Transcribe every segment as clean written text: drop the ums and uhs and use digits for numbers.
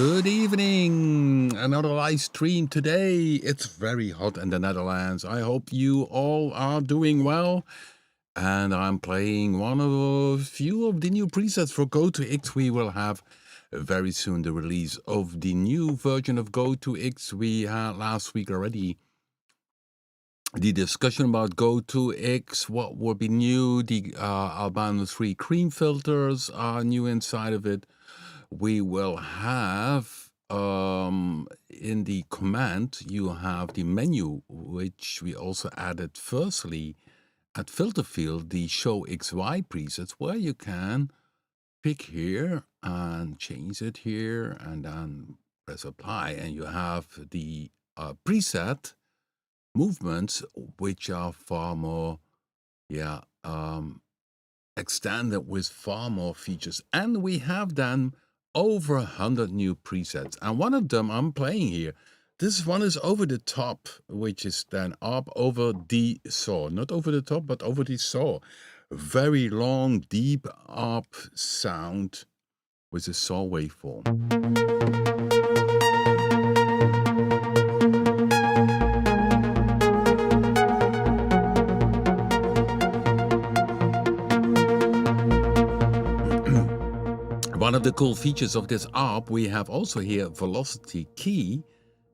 Good evening. Another live stream today. It's very hot in the Netherlands. I hope you all are doing well. And I'm playing one of a few of the new presets for Go2-X. We will have very soon the release of the new version of Go2-X. We had last week already the discussion about Go2-X, what will be new. The Albino-3 Cream Filters are new inside of it. We will have in the command, you have the menu, which we also added firstly at filter field, the show XY presets, where you can pick here and change it here and then press apply, and you have the preset movements, which are far more extended with far more features. And we have then over 100 new presets, and one of them I'm playing here. This one is over the top, which is then up over the saw, not over the top but over the saw. Very long deep up sound with a saw waveform. One of the cool features of this Arp, we have also here velocity key.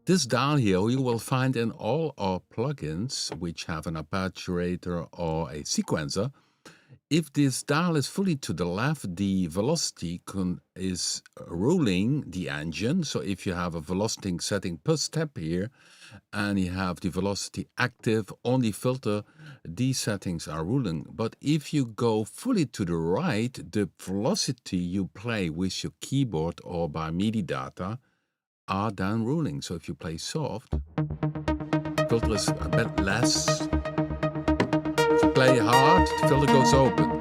This dial here you will find in all our plugins which have an Arpeggiator or a sequencer. If this dial is fully to the left, the velocity is ruling the engine. So if you have a velocity setting per step here, and you have the velocity active on the filter, these settings are ruling. But if you go fully to the right, the velocity you play with your keyboard or by MIDI data are then ruling. So if you play soft, filter is a bit less. If you play hard, the filter goes open.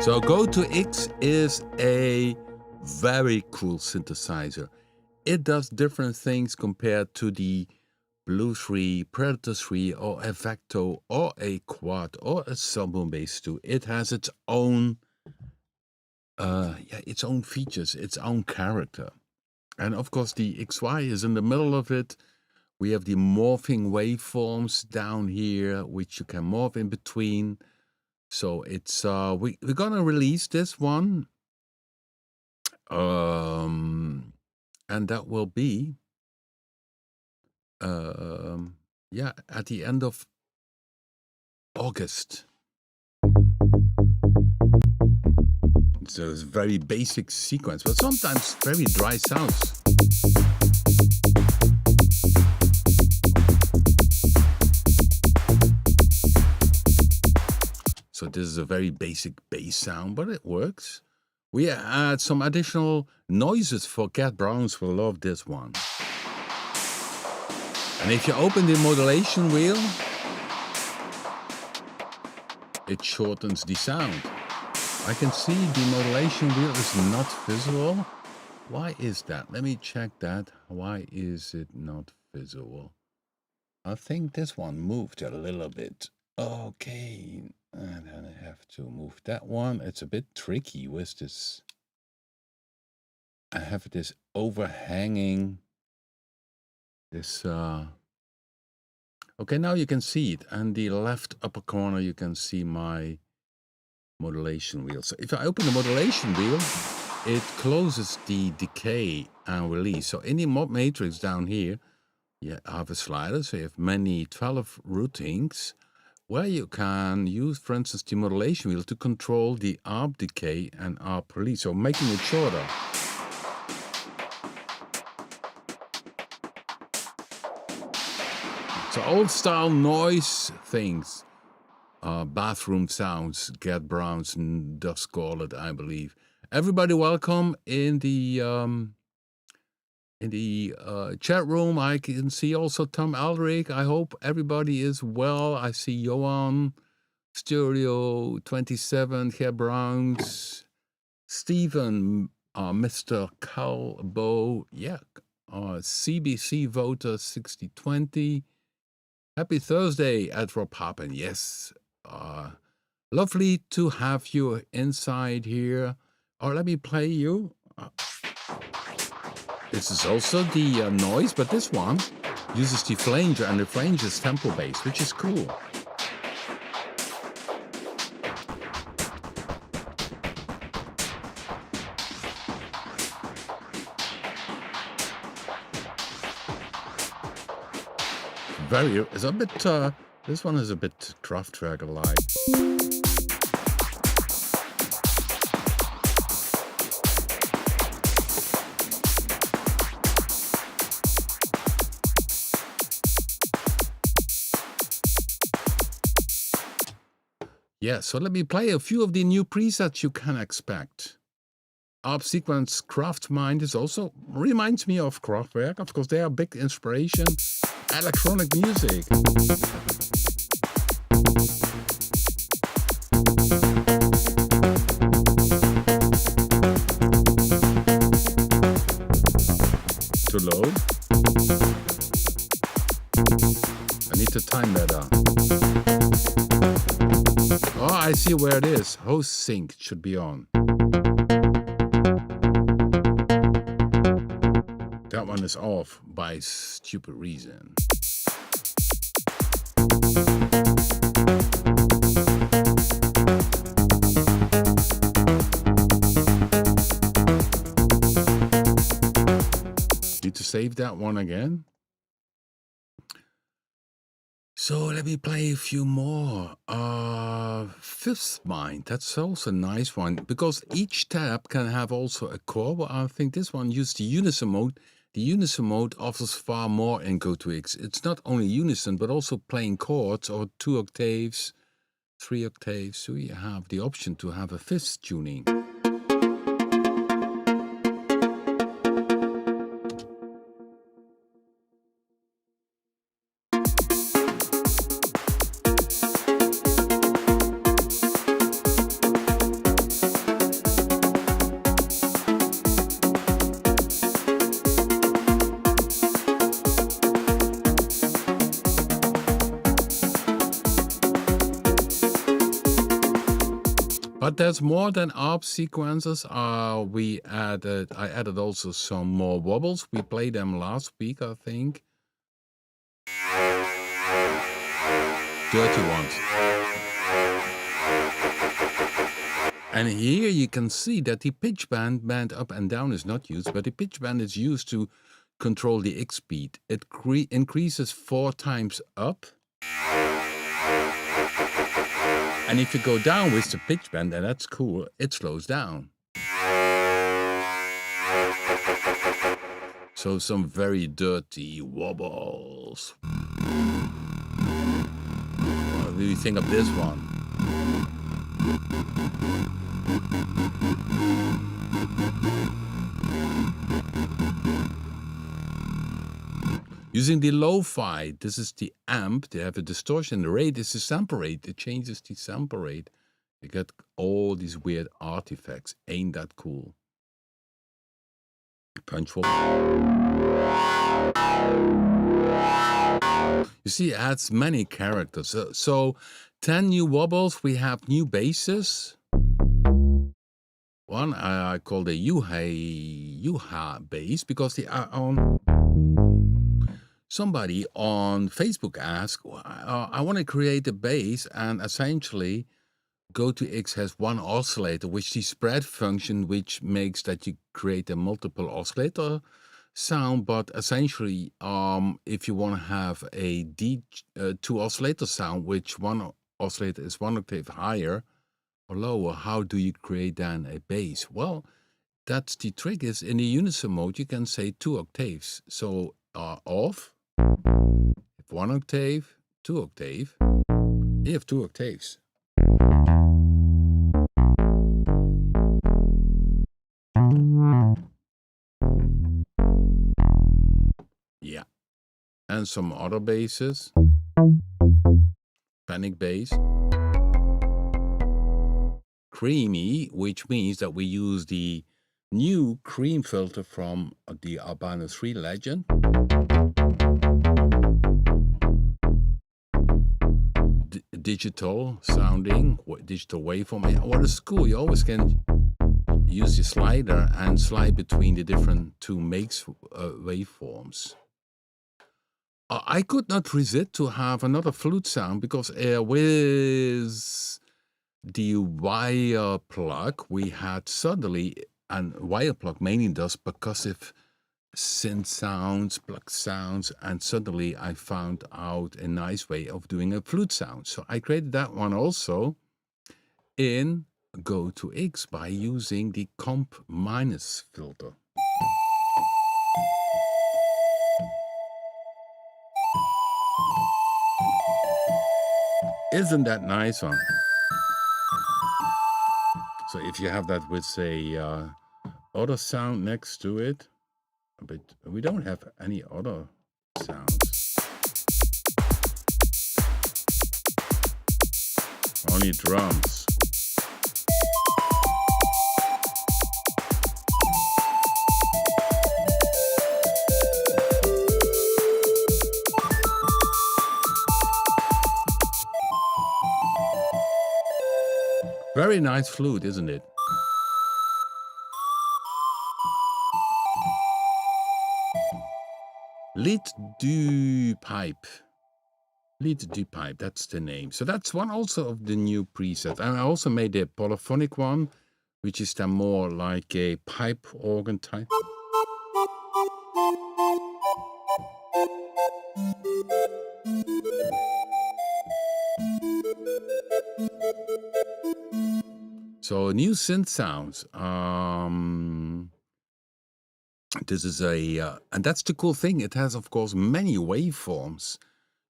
So Go2-X is a very cool synthesizer. It does different things compared to the Blue 3, Predator 3, or a Vecto, or a Quad, or a Subboom Bass 2. It has its own, its own features, its own character. And of course the XY is in the middle of it. We have the morphing waveforms down here, which you can morph in between. So it's we're gonna release this one, and that will be at the end of August. So it's a very basic sequence, but sometimes very dry sounds. So this is a very basic bass sound, but it works. We add some additional noises for Cat Browns will love this one. And if you open the modulation wheel, it shortens the sound. I can see the modulation wheel is not visible. Why is that? Let me check that. Why is it not visible? I think this one moved a little bit. Okay. And then I have to move that one. It's a bit tricky with this. I have this overhanging. This. Okay, now you can see it. And the left upper corner, you can see my modulation wheel. So if I open the modulation wheel, it closes the decay and release. So in the mod matrix down here, you have a slider. So you have many 12 routings, where you can use, for instance, the modulation wheel to control the ARP decay and ARP release, so making it shorter. So old style noise things, bathroom sounds, Cat Browns does call it, I believe. Everybody welcome in the chat room. I can see also Tom Aldrich. I hope everybody is well. I see Johan, Stereo 27, Hair Browns, Stephen, Mr. Calbo, yeah, CBC Voter 6020. Happy Thursday, Edward Papen. Yes, lovely to have you inside here. Let me play you. This is also the noise, but this one uses the flanger, and the flanger is tempo based, which is cool. It's a bit, this one is a bit Kraftwerk-like. Yeah, so let me play a few of the new presets you can expect. Arp Sequence Craftmind is also, reminds me of Kraftwerk. Of course, they are a big inspiration. Electronic music. Too low. I need to time that up. Oh, I see where it is. Host sync should be on. That one is off by stupid reason. Need to save that one again. So let me play a few more. Fifth Mind, that's also a nice one, because each tab can have also a chord. Well, I think this one used the Unison mode. The Unison mode offers far more in Go2-X. It's not only Unison, but also playing chords or 2 octaves, 3 octaves. So you have the option to have a fifth tuning. But there's more than ARP sequences. I added also some more wobbles. We played them last week, I think. Dirty ones. And here you can see that the pitch band up and down is not used, but the pitch band is used to control the X speed. It increases 4 times up. And if you go down with the pitch bend, and that's cool, it slows down. So some very dirty wobbles. What do you think of this one? Using the lo-fi, this is the amp, they have a distortion. The rate is the sample rate, it changes the sample rate. You get all these weird artifacts. Ain't that cool? Punch wobble. You see, it adds many characters. So 10 new wobbles, we have new basses. One I call the Yuha bass, because they are on... Somebody on Facebook asked, I want to create a bass, and essentially Go2-X has one oscillator, which the spread function, which makes that you create a multiple oscillator sound. But essentially, if you want to have a two oscillator sound, which one oscillator is 1 octave higher or lower, how do you create then a bass? Well, that's the trick. Is in the Unison mode, you can say 2 octaves. So off. 1 octave, 2 octave, you have 2 octaves. Yeah. And some other basses. Panic bass. creamy, which means that we use the new cream filter from the Albino-3 Legend. Digital sounding, digital waveform. And what is cool, you always can use your slider and slide between the different two makes waveforms. I could not resist to have another flute sound because with the wire plug we had suddenly, and wire plug mainly does percussive synth sounds, plug sounds, and suddenly I found out a nice way of doing a flute sound. So I created that one also in Go2-X by using the comp minus filter. Isn't that nice one? So if you have that with a other sound next to it, but we don't have any other sounds. Only drums. Very nice flute, isn't it? Lead du pipe. Lead du pipe, that's the name. So that's one also of the new presets. And I also made a polyphonic one, which is then more like a pipe organ type. So new synth sounds. This is and that's the cool thing. It has, of course, many waveforms.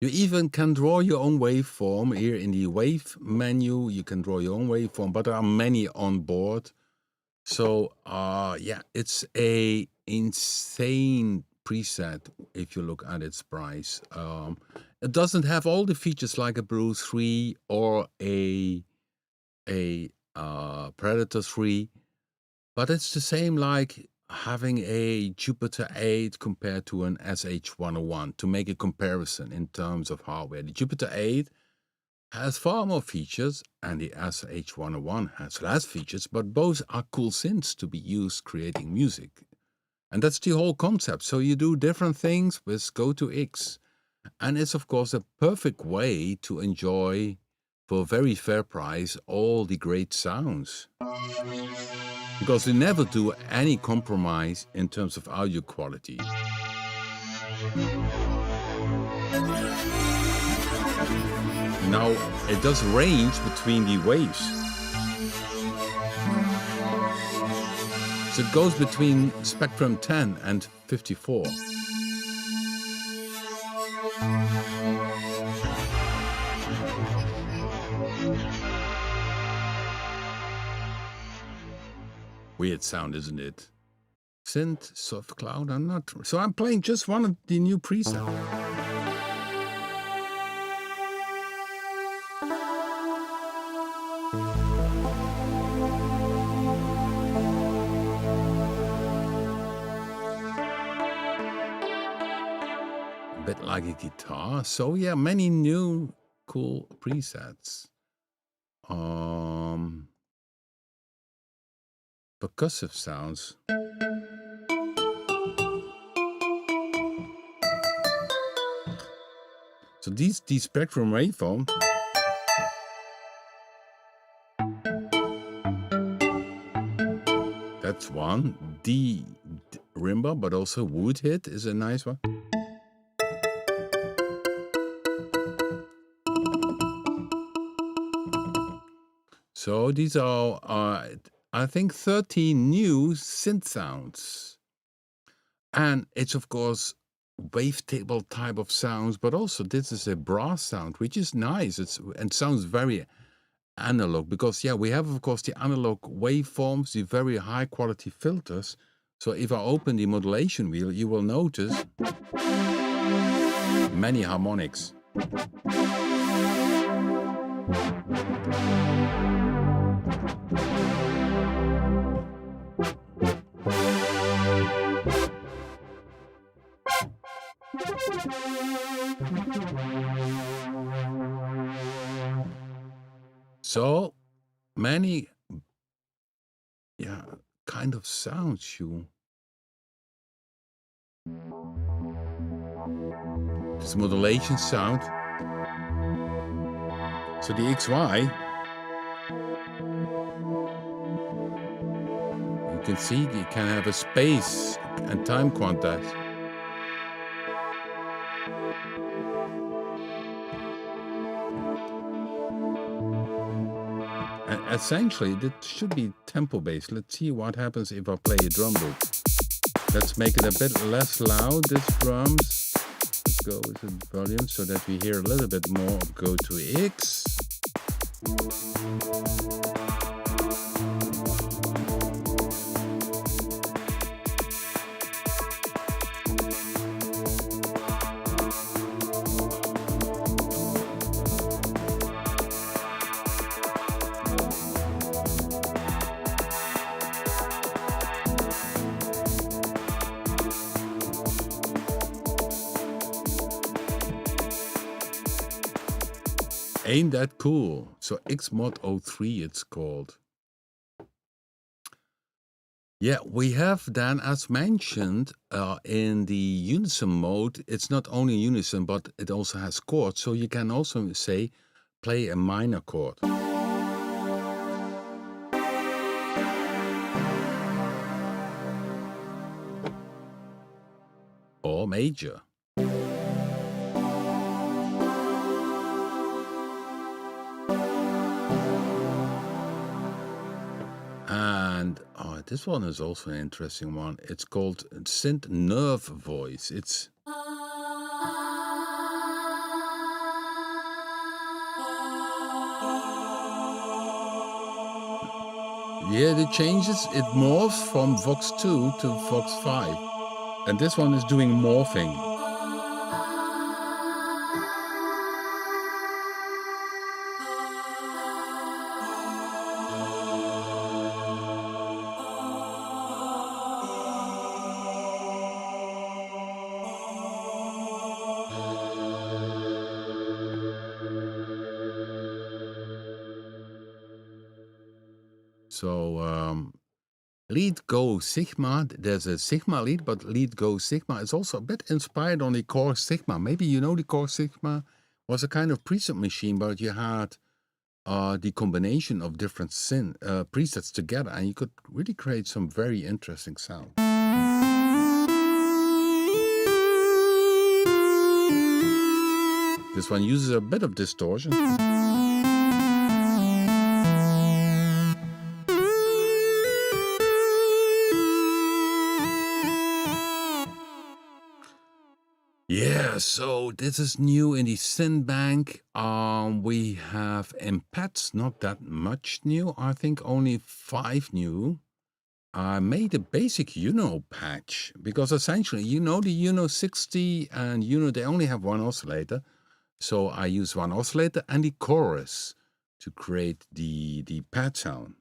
You even can draw your own waveform here in the wave menu. You can draw your own waveform, but there are many on board. So yeah, it's a insane preset if you look at its price. It doesn't have all the features like a Bruce 3 or a Predator 3, but it's the same like having a Jupiter 8 compared to an SH-101 to make a comparison in terms of hardware. The Jupiter 8 has far more features and the SH-101 has less features, but both are cool synths to be used creating music. And that's the whole concept. So you do different things with Go2-X. And it's, of course, a perfect way to enjoy, for a very fair price, all the great sounds. Because we never do any compromise in terms of audio quality. Now, it does range between the waves. So it goes between spectrum 10 and 54. Weird sound, isn't it? Synth, soft cloud, I'm not... So I'm playing just one of the new presets. A bit like a guitar. So yeah, many new cool presets. Percussive sounds. So these spectrum waveform. That's one. D rimba, but also wood hit is a nice one. So these are I think 13 new synth sounds. And it's, of course, wavetable type of sounds, but also this is a brass sound, which is nice. And sounds very analog because, yeah, we have, of course, the analog waveforms, the very high quality filters. So if I open the modulation wheel, you will notice many harmonics. So many, yeah, kind of sounds you. This modulation sound. So the XY, you can see you can have a space and time quantize. And essentially, that should be tempo based. Let's see what happens if I play a drum loop. Let's make it a bit less loud, this drums. Let's go with the volume so that we hear a little bit more of Go2-X. Ain't that cool? So Xmod 03 it's called. Yeah, we have then, as mentioned, in the Unison mode, it's not only Unison, but it also has chords. So you can also say, play a minor chord. Or major. And this one is also an interesting one. It's called Synth Nerve Voice. It's yeah, it changes. It morphs from Vox 2 to Vox 5. And this one is doing morphing. So lead Go Sigma, there's a Sigma lead, but lead Go Sigma is also a bit inspired on the Core Sigma. Maybe you know the Core Sigma was a kind of preset machine, but you had the combination of different presets together, and you could really create some very interesting sound. This one uses a bit of distortion. Yeah, so this is new in the synth bank. We have in pets not that much new. I think only 5 new. I made a basic Uno patch because essentially, you know, the Uno 60 and Uno, they only have one oscillator. So I use one oscillator and the chorus to create the pad sound.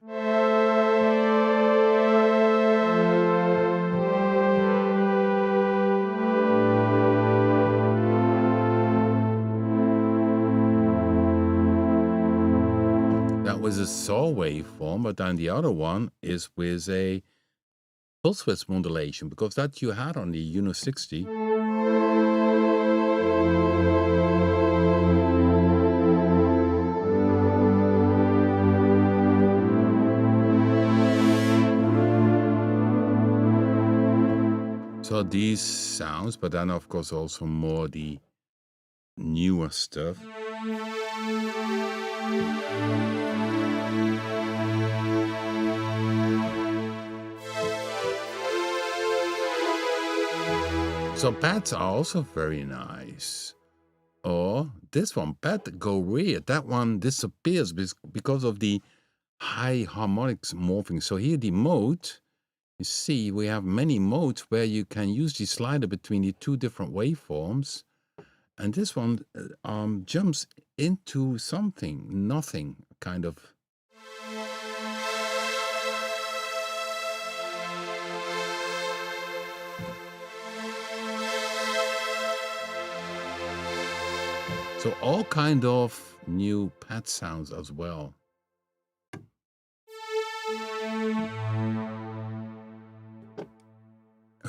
That was a saw waveform, but then the other one is with a pulse width modulation, because that you had on the Uno 60. So these sounds, but then of course also more the newer stuff. So pads are also very nice. Or this one, pad go rear, that one disappears because of the high harmonics morphing. So here the mode, you see we have many modes where you can use the slider between the 2 different waveforms. And this one jumps into something, nothing, kind of. So all kind of new pad sounds as well.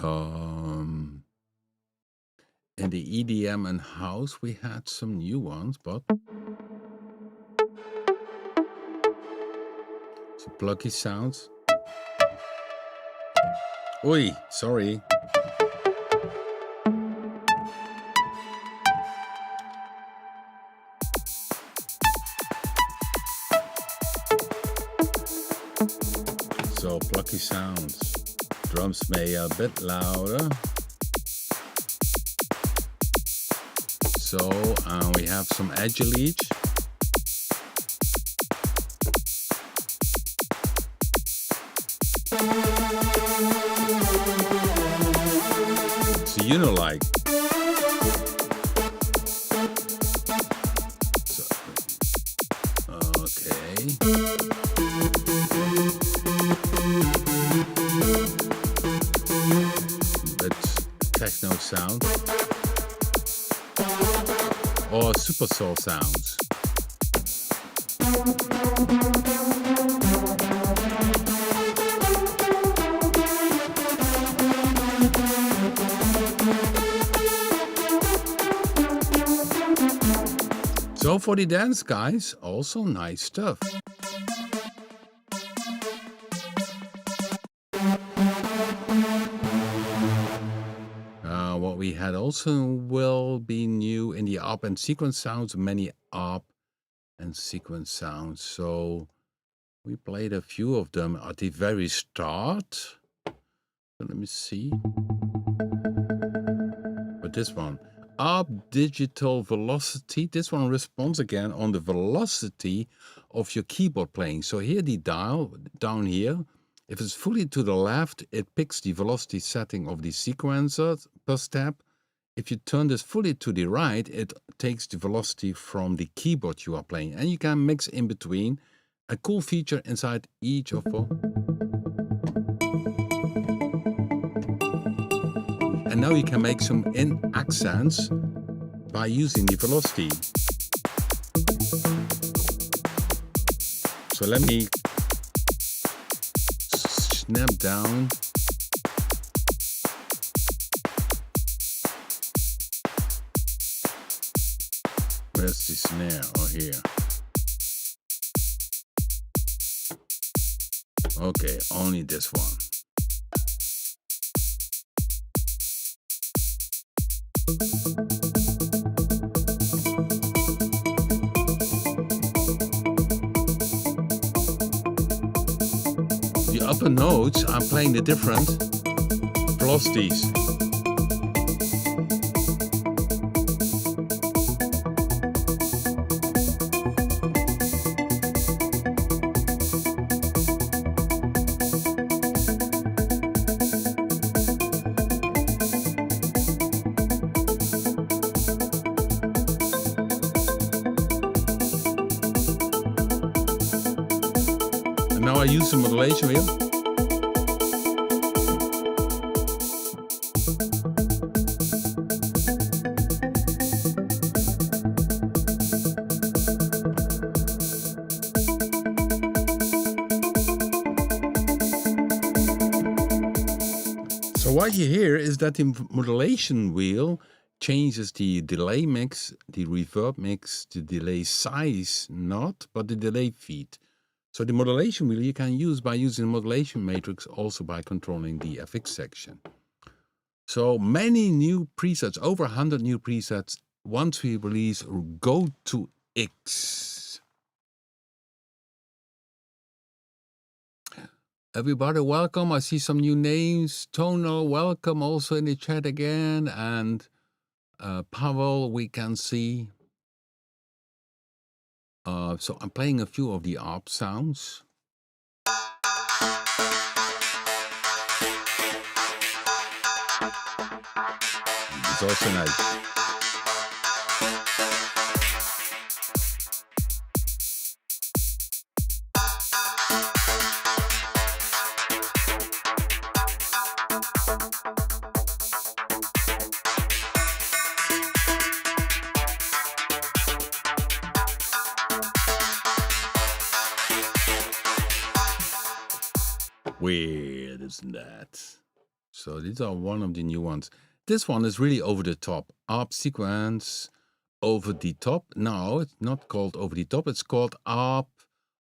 In the EDM and house, we had some new ones, but some plucky sounds. Oi, sorry. So plucky sounds. Drums may a bit louder. So we have some edge leech. So you know, like. So, okay. Techno sound or super soul sounds. So for the dance guys, also nice stuff. What we had also will be new in the Arp and Sequence sounds, many Arp and Sequence sounds. So we played a few of them at the very start. So let me see. But this one, Arp Digital Velocity. This one responds again on the velocity of your keyboard playing. So here the dial down here, if it's fully to the left, it picks the velocity setting of the sequencer per step. If you turn this fully to the right, it takes the velocity from the keyboard you are playing. And you can mix in between. A cool feature inside each of them. And now you can make some in accents by using the velocity. So let me snap down. Where's the snare? Oh, here. Okay, only this one. The upper notes, I'm playing the different velocities. Now I use the modulation wheel. So what you hear is that the modulation wheel changes the delay mix, the reverb mix, the delay size, not, but the delay feed. So the modulation wheel you can use by using the modulation matrix, also by controlling the FX section. So many new presets, over 100 new presets, once we release Go2-X. Everybody, welcome. I see some new names. Tonal, welcome also in the chat again. And Pavel, we can see. So I'm playing a few of the Arp sounds. It's also nice. Weird, isn't that? So these are one of the new ones. This one is really over the top. Arp sequence over the top. No, it's not called over the top. It's called Arp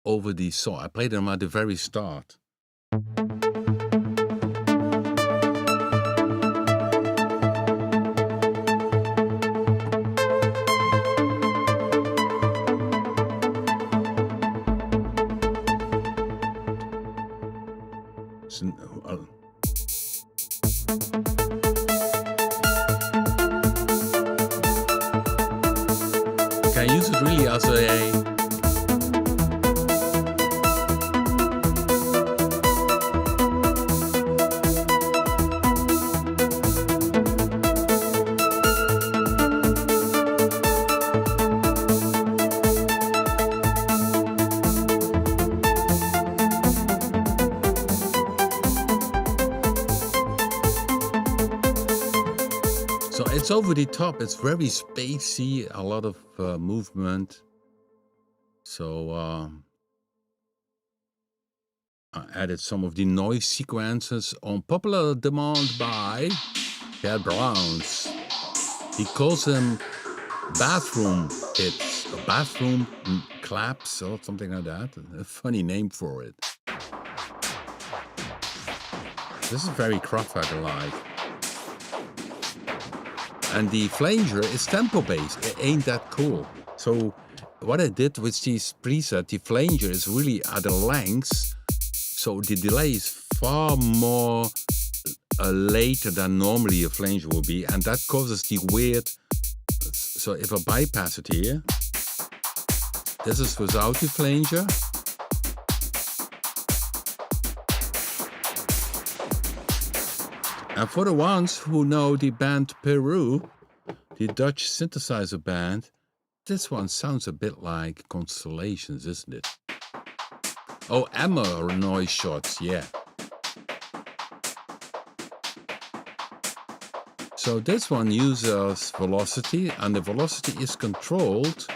over the saw. I played them at the very start. Can use it really as a it's over the top. It's very spacey, a lot of movement. So I added some of the noise sequences on popular demand by Chad Browns. He calls them bathroom hits, or bathroom claps, or something like that. A funny name for it. This is very Kraftwerk-like. And the flanger is tempo-based. It ain't that cool. So what I did with this preset, the flanger is really at the lengths. So the delay is far more later than normally a flanger will be. And that causes the weird... So if I bypass it here, this is without the flanger. And for the ones who know the band Peru, the Dutch synthesizer band, this one sounds a bit like Constellations, isn't it? Oh, Emma noise shots, yeah. So this one uses velocity, and the velocity is controlled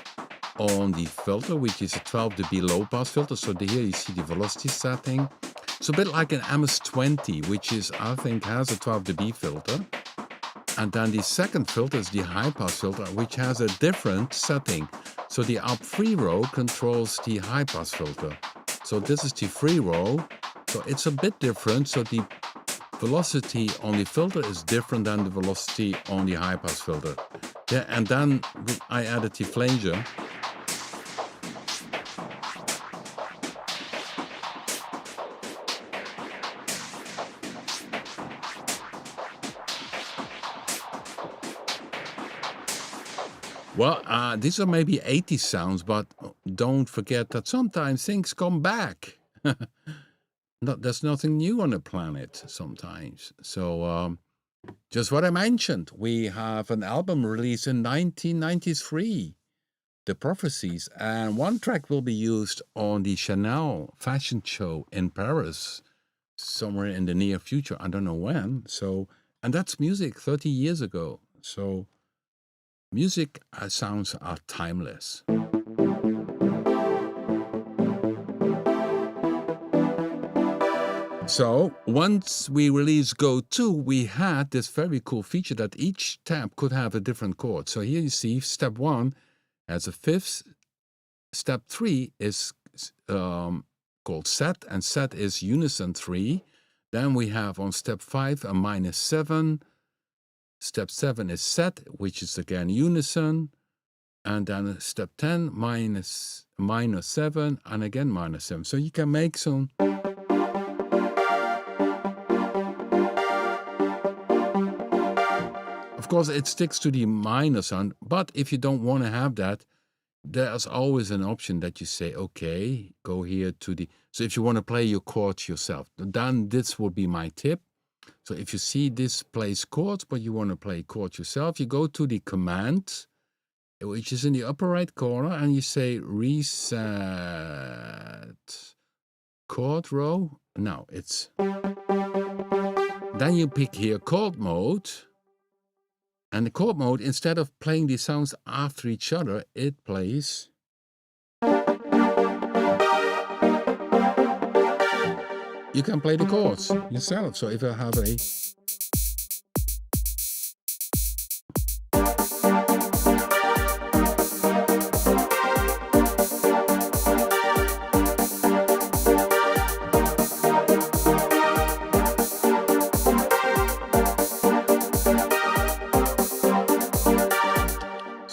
on the filter, which is a 12 dB low pass filter. So here you see the velocity setting. It's a bit like an MS-20, which is, I think, has a 12 dB filter. And then the second filter is the high pass filter, which has a different setting. So the up free row controls the high pass filter. So this is the free row. So it's a bit different. So the velocity on the filter is different than the velocity on the high pass filter. Yeah, and then I added the flanger. Well, these are maybe 80s sounds, but don't forget that sometimes things come back. There's nothing new on the planet sometimes. So just what I mentioned, we have an album released in 1993, The Prophecies, and one track will be used on the Chanel fashion show in Paris somewhere in the near future. I don't know when. So, and that's music 30 years ago. So music sounds are timeless. So once we released Go2, we had this very cool feature that each tab could have a different chord. So here you see step 1 has a fifth. Step 3 is called set, and set is Unison 3. Then we have on step 5 a -7. Step 7 is set, which is again unison, and then step 10 -7, and again -7. So you can make some. Of course, it sticks to the minor sound, but if you don't want to have that, there's always an option that you say, okay, go here to the. So if you want to play your chords yourself, then this would be my tip. So if you see this plays chords, but you want to play chords yourself, you go to the command, which is in the upper right corner, and you say reset chord row. No, it's... Then you pick here chord mode. And the chord mode, instead of playing the sounds after each other, it plays... You can play the chords yourself. So if I have a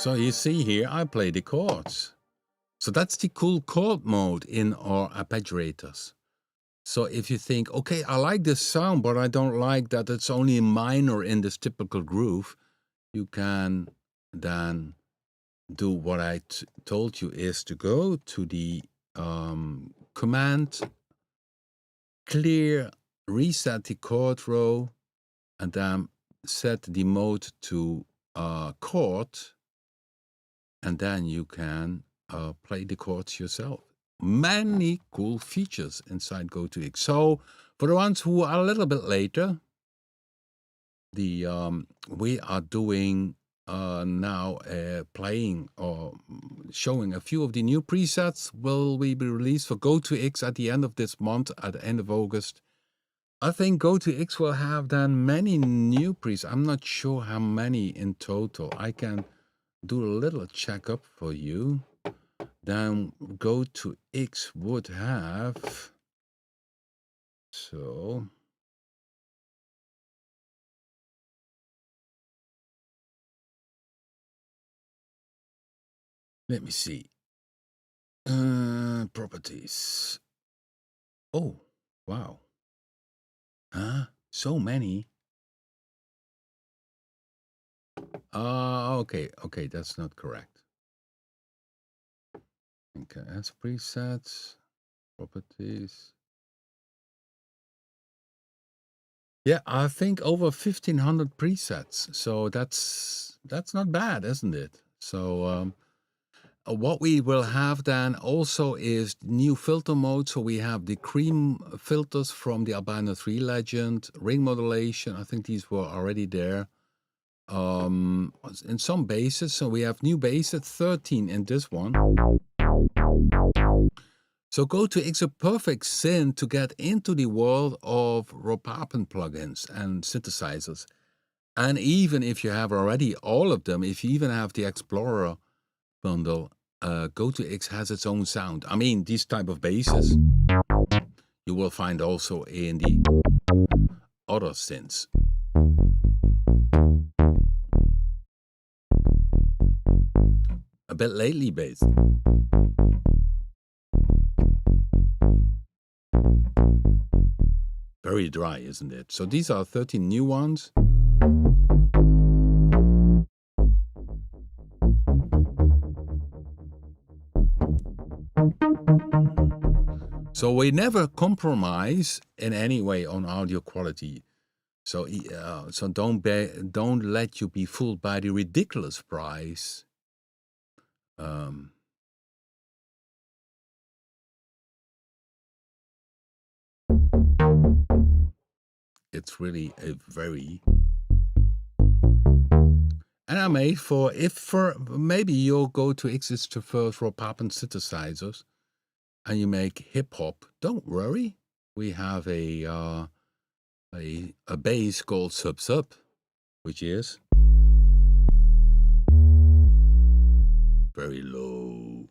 So you see here, I play the chords. So that's the cool chord mode in our arpeggiators. So if you think, okay, I like this sound, but I don't like that it's only minor in this typical groove, you can then do what I told you, is to go to the command, clear, reset the chord row, and then set the mode to chord, and then you can play the chords yourself. Many cool features inside Go2-X. So for the ones who are a little bit later, we are doing now playing or showing a few of the new presets will be released for Go2-X at the end of this month, at the end of August. I think Go2-X will have then many new presets. I'm not sure how many in total. I can do a little checkup for you. Then Go2-X would have, so let me see. Properties. Oh, wow. Huh? So many. Okay, that's not correct. Okay, as presets, properties. Yeah, I think over 1,500 presets. So that's not bad, isn't it? So what we will have then also is new filter mode. So we have the cream filters from the Albino-3 Legend, ring modulation. I think these were already there. In some basses, so we have new basses, 13 in this one. So Go2-X a perfect synth to get into the world of Papen plugins and synthesizers. And even if you have already all of them, if you even have the Explorer bundle, Go2-X has its own sound. I mean, these type of basses you will find also in the other synths. A bit lately based. Very dry, isn't it? So these are 13 new ones. So we never compromise in any way on audio quality. So so don't let you be fooled by the ridiculous price. It's really a very, and I made for, if for maybe you'll Go2-X is to first for Papen synthesizers, and you make hip hop. Don't worry, we have a bass called sub sub, which is very low.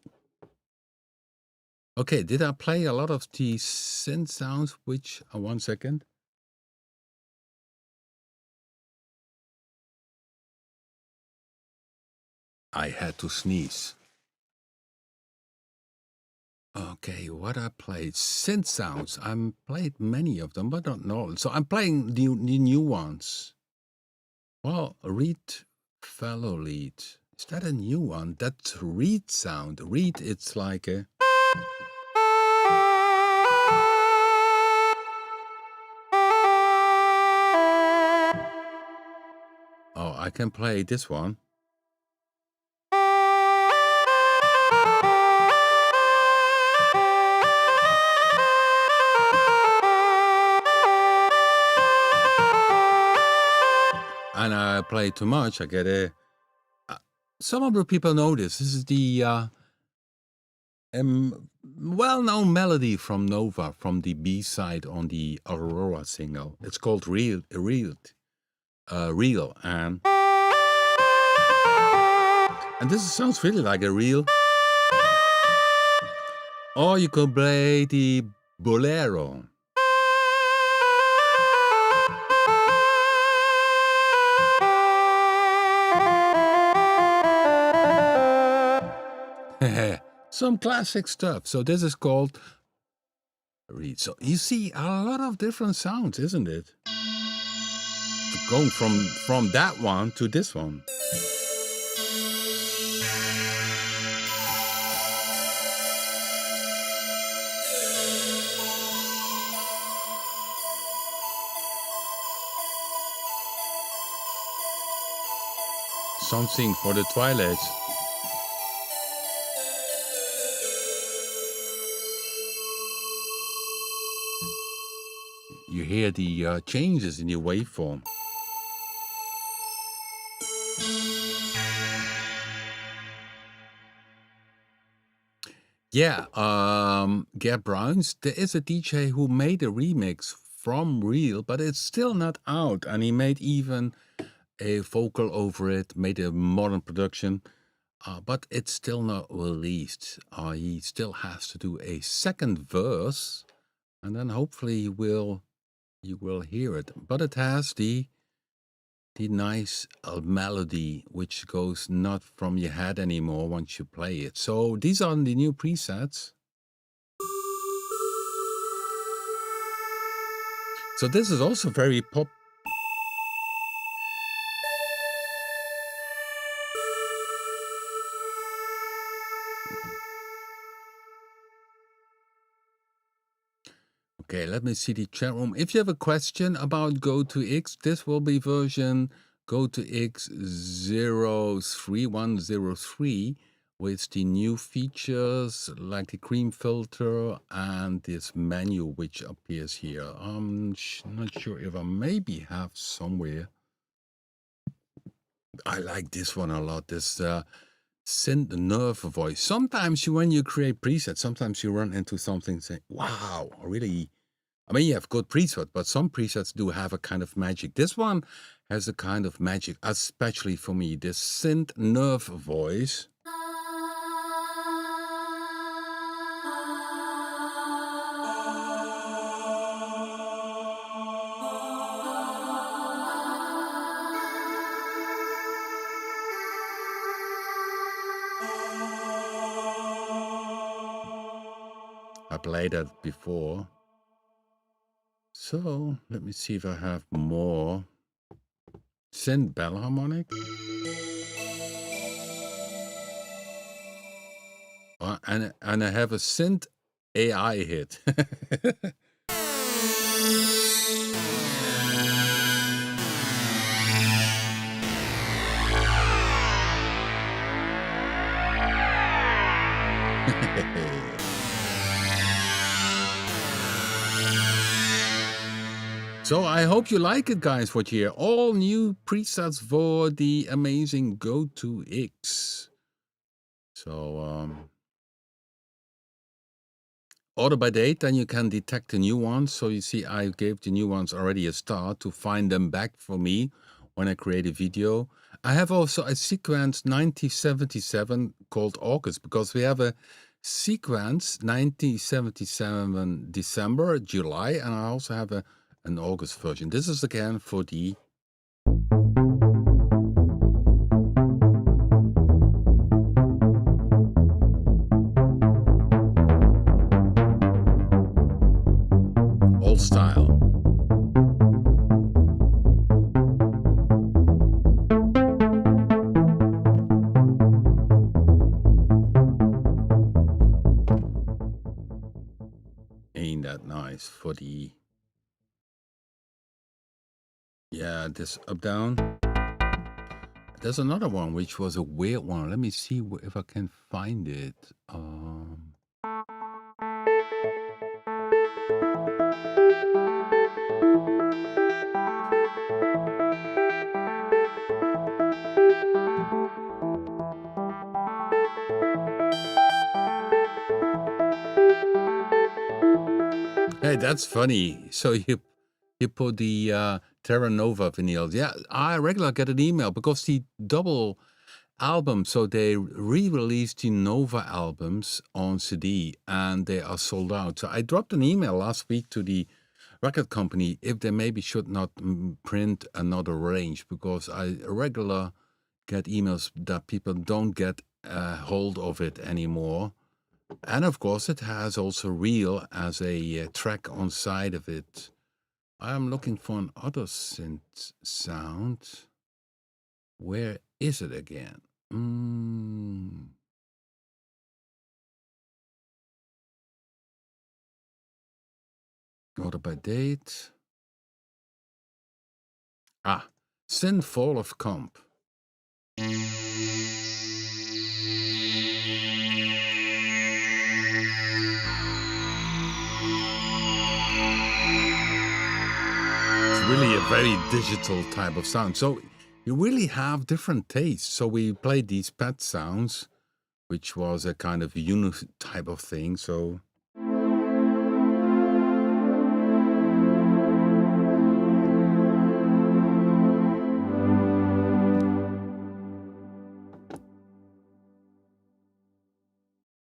Okay, did I play a lot of the synth sounds? Which 1 second. I had to sneeze. Okay, what I played? Synth sounds. I played many of them, but I don't know. So I'm playing the new ones. Well, reed fellow lead. Is that a new one? That's reed sound. Reed, it's like a... Oh, I can play this one. And I play too much, I get a... some of the people know this. This is the well-known melody from Nova, from the B-side on the Aurora single. It's called Real, and this sounds really like a real. Or you could play the bolero. some classic stuff. So this is called Read. So you see a lot of different sounds, isn't it? Going from that one to this one. Something for the twilight. You hear the changes in the waveform. Yeah, Gab Browns, there is a DJ who made a remix from Real, but it's still not out. And he made even a vocal over it, made a modern production, but it's still not released. He still has to do a second verse, and then hopefully you will hear it. But it has the nice melody, which goes not from your head anymore once you play it. So these are the new presets. So this is also very pop. Okay, let me see the chat room. If you have a question about Go2-X, this will be version Go2-X 03103 with the new features like the cream filter and this menu which appears here. I'm not sure if I maybe have somewhere. I like this one a lot, this synth nerve voice. Sometimes when you create presets, sometimes you run into something saying, wow, really. I mean, you have good presets, but some presets do have a kind of magic. This one has a kind of magic, especially for me. This synth nerve voice. I played that before. So let me see if I have more. Synth bell harmonic. And I have a synth AI hit. So I hope you like it, guys, what you hear. All new presets for the amazing Go2-X. So, order by date, then you can detect the new ones. So you see, I gave the new ones already a start to find them back for me when I create a video. I have also a sequence 1977 called August, because we have a sequence 1977 December, July, and I also have an August version. This is again for the old style. Ain't that nice for the, yeah, this up down. There's another one which was a weird one. Let me see if I can find it. Hey, that's funny. So you put the Terra Nova vinyls. Yeah, I regularly get an email because the double album, so they re-released the Nova albums on CD and they are sold out. So I dropped an email last week to the record company if they maybe should not print another range, because I regularly get emails that people don't get hold of it anymore. And of course, it has also real as a track on side of it. I'm looking for another synth sound. Where is it again? Order by date. Synth Fall of Comp. Really a very digital type of sound. So you really have different tastes. So we played these pet sounds, which was a kind of unit type of thing. So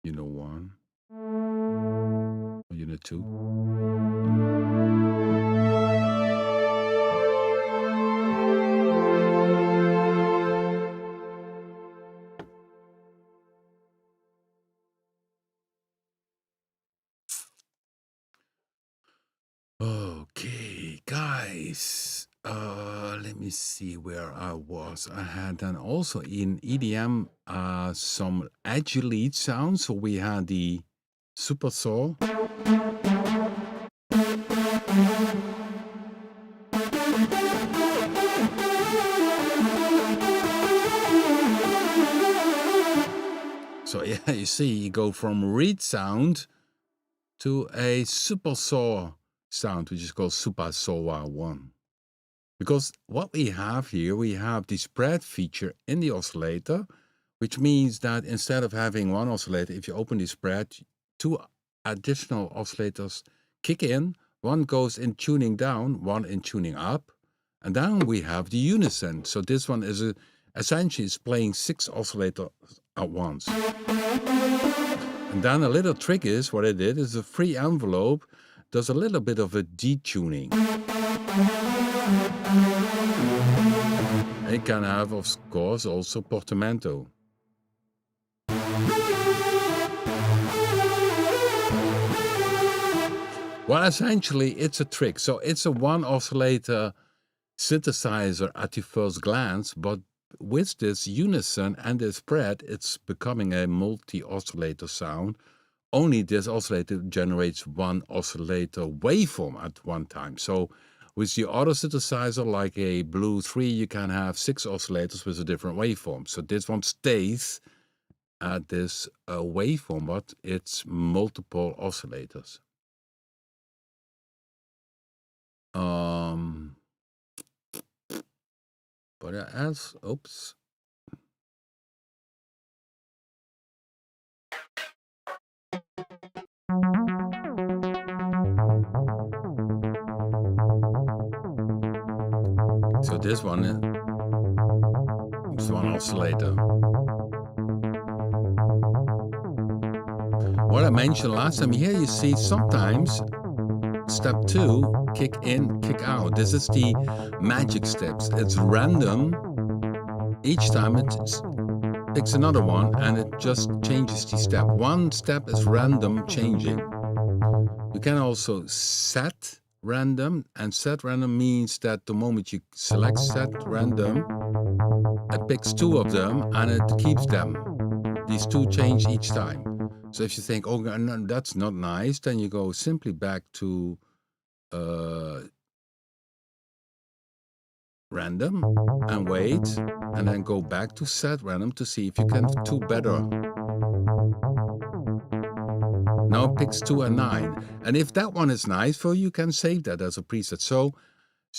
unit 1, unit 2. Okay, guys, let me see where I was. I had then also in EDM some edgy lead sounds. So we had the super saw. So yeah, you see, you go from reed sound to a super saw sound, which is called Super Saw 1. Because what we have here, we have the spread feature in the oscillator, which means that instead of having one oscillator, if you open the spread, 2 additional oscillators kick in. One goes in tuning down, one in tuning up. And then we have the unison. So this one is essentially is playing 6 oscillators at once. And then a little trick is, what I did is a free envelope does a little bit of a detuning. It can have, of course, also portamento. Well, essentially, it's a trick. So it's a 1 oscillator synthesizer at the first glance, but with this unison and this spread, it's becoming a multi-oscillator sound. Only this oscillator generates 1 oscillator waveform at one time. So with the other synthesizer, like a Blue 3, you can have 6 oscillators with a different waveform. So this one stays at this waveform, but it's multiple oscillators. But as, oops. So this one is 1 oscillator. What I mentioned last time, here you see sometimes step 2, kick in, kick out. This is the magic steps. It's random. Each time it picks another one and it just changes the step. One step is random changing. You can also set random, and set random means that the moment you select set random, it picks 2 of them and it keeps them. These 2 change each time. So if you think, oh, no, that's not nice, then you go simply back to random and wait, and then go back to set random to see if you can 2 better. Now it picks 2 and 9. And if that one is nice for you, you can save that as a preset. So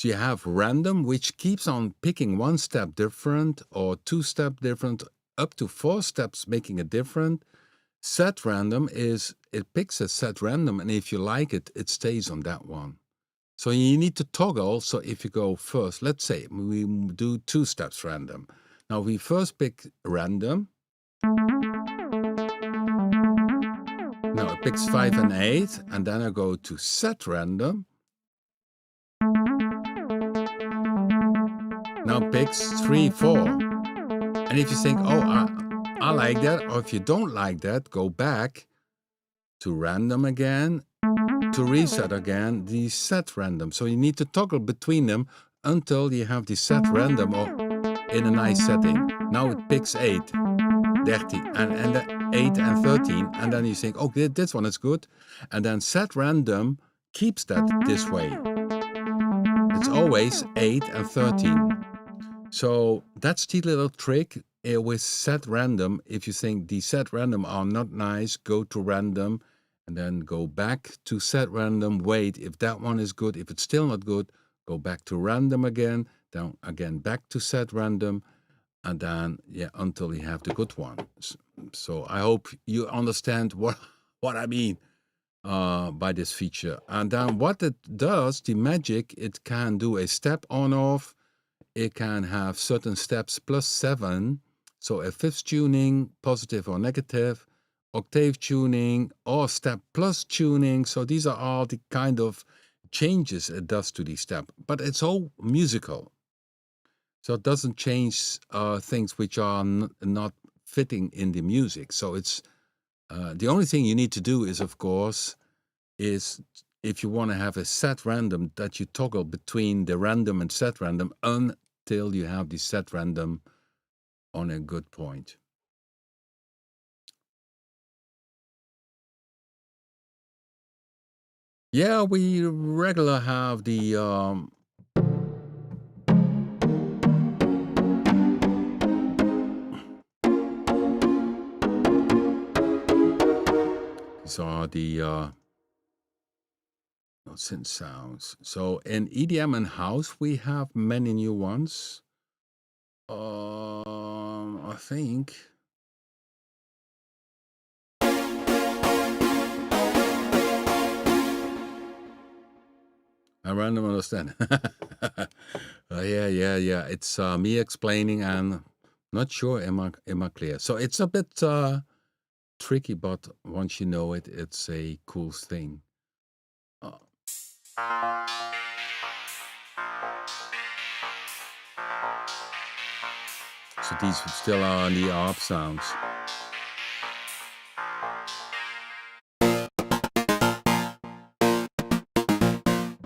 you have random, which keeps on picking 1 step different or 2 step different, up to 4 steps making it different. Set random is, it picks a set random, and if you like it, it stays on that one. So you need to toggle. So if you go first, let's say we do 2 steps random. Now we first pick random. Now it picks 5 and 8, and then I go to set random. Now it picks 3, 4. And if you think, oh, I like that, or if you don't like that, go back to random again, to reset again, the set random. So you need to toggle between them until you have the set random or in a nice setting. Now it picks 8, 13, and 8 and 13, and then you think, okay, this one is good. And then set random keeps that this way. It's always 8 and 13. So that's the little trick with set random. If you think the set random are not nice, go to random and then go back to set random. Wait, if that one is good, if it's still not good, go back to random again, then again back to set random, and then until you have the good ones. So I hope you understand what I mean by this feature. And then what it does, the magic, it can do a step on off. It can have certain steps plus 7, so a fifth tuning, positive or negative, octave tuning, or step plus tuning. So these are all the kind of changes it does to the step, but it's all musical. So it doesn't change things which are not fitting in the music. So it's the only thing you need to do is, of course, is if you want to have a set random, that you toggle between the random and set random until you have the set random on a good point. Yeah, we regular have the these are the synth sounds. So in EDM and House, we have many new ones. I think. I random understand. Yeah. It's me explaining and not sure am I clear. So it's a bit tricky, but once you know it, it's a cool thing. So these still are the Arp sounds.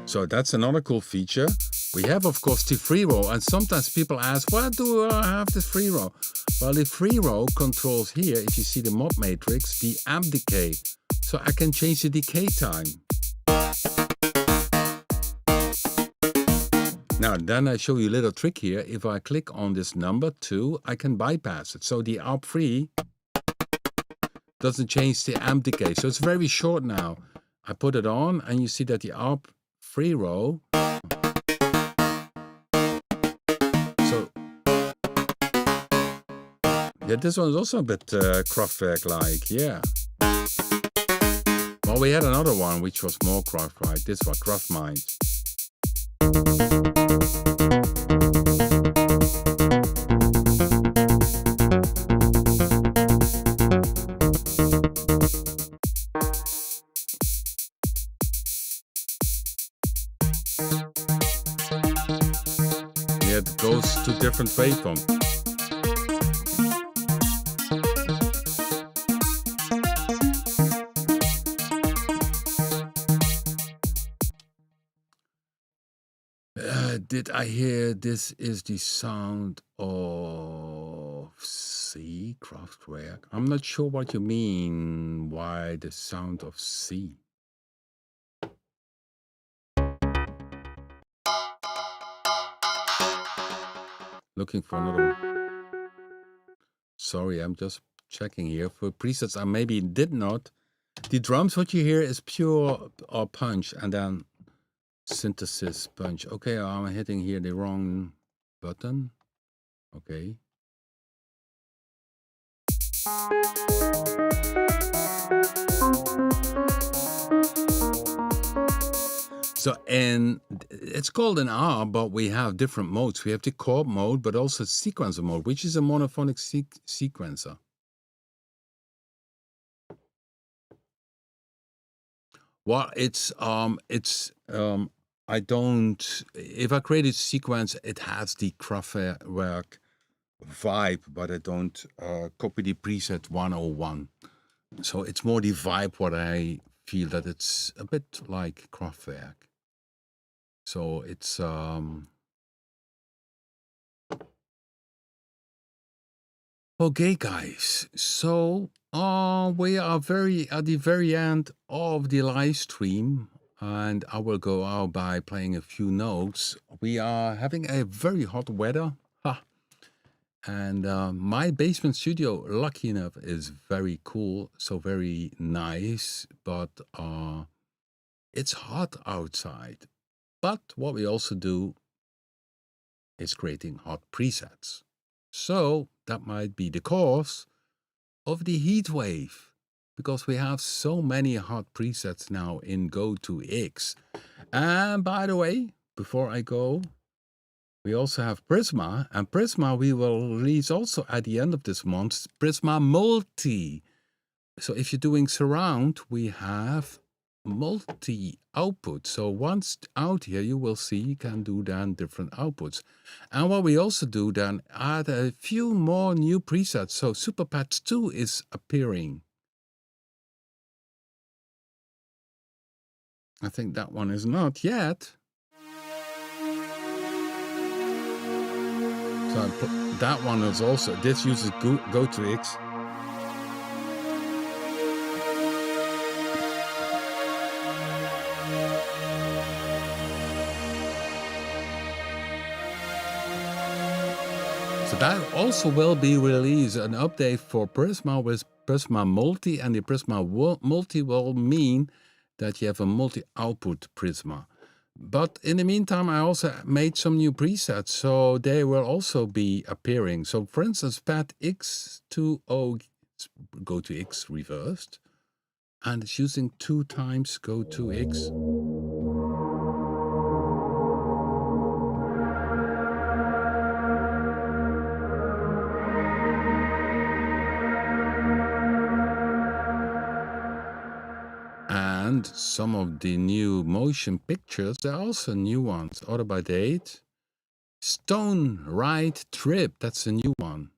So that's another cool feature. We have, of course, the free roll, and sometimes people ask, why do I have the free roll? Well, the free roll controls here, if you see the mod matrix, the amp decay. So I can change the decay time. Now, then I show you a little trick here. If I click on this number 2, I can bypass it. So the Arp free doesn't change the amp decay. So it's very short now. I put it on, and you see that the Arp free roll. So, yeah, this one's also a bit Kraftwerk-like, yeah. Well, we had another one which was more Kraftwerk. This one, Kraftmind. Yeah, it goes to different waveforms. Did I hear this is the sound of C, Kraftwerk? I'm not sure what you mean. Why the sound of C? Looking for another one. Sorry, I'm just checking here for presets I maybe did not. The drums, what you hear is pure or punch, and then synthesis punch. Okay, I'm hitting here the wrong button. Okay. So, and it's called an R, but we have different modes. We have the chord mode, but also sequencer mode, which is a monophonic sequencer. Well, I don't, if I create a sequence, it has the Kraftwerk vibe, but I don't copy the preset 101. So it's more the vibe what I feel, that it's a bit like Kraftwerk. So it's okay, guys. So we are very at the very end of the live stream, and I will go out by playing a few notes. We are having a very hot weather. Ha. And my basement studio, lucky enough, is very cool, so very nice, but it's hot outside. But what we also do is creating hot presets. So that might be the cause of the heat wave, because we have so many hot presets now in Go2-X. And by the way, before I go, we also have Prisma, and Prisma we will release also at the end of this month, Prisma Multi. So if you're doing surround, we have multi output. So once out here, you will see you can do then different outputs. And what we also do then, add a few more new presets. So Super Patch 2 is appearing. I think that one is not yet. So that one is also, this uses Go2-X. So that also will be released, an update for Prisma with Prisma Multi, and the Prisma Multi will mean that you have a multi-output Prisma. But in the meantime, I also made some new presets, so they will also be appearing. So for instance, Pad X20 Go2-X reversed, and it's using 2 times Go2-X. And some of the new motion pictures, there are also new ones. Order by date. Stone Ride Trip, that's a new one.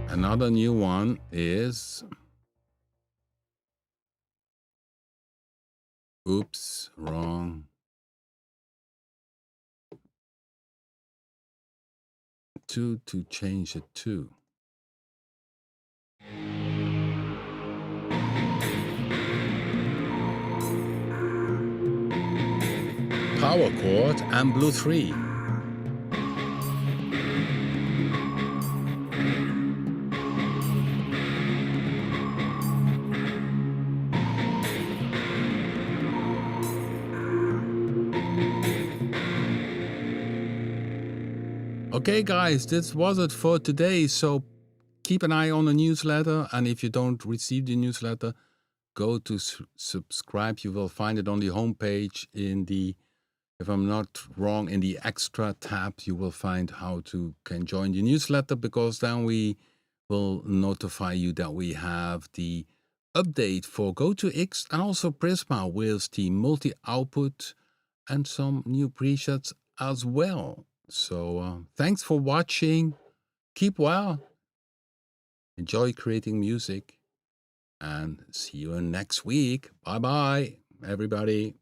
Another new one is, oops, wrong. To change it to. Power chord and Blue 3. Okay, guys, this was it for today. So keep an eye on the newsletter. And if you don't receive the newsletter, go to subscribe. You will find it on the homepage in the, if I'm not wrong, in the extra tab. You will find how to can join the newsletter, because then we will notify you that we have the update for Go2-X and also Prisma with the multi-output and some new presets as well. So thanks for watching. Keep well. Enjoy creating music. And see you next week. Bye-bye, everybody.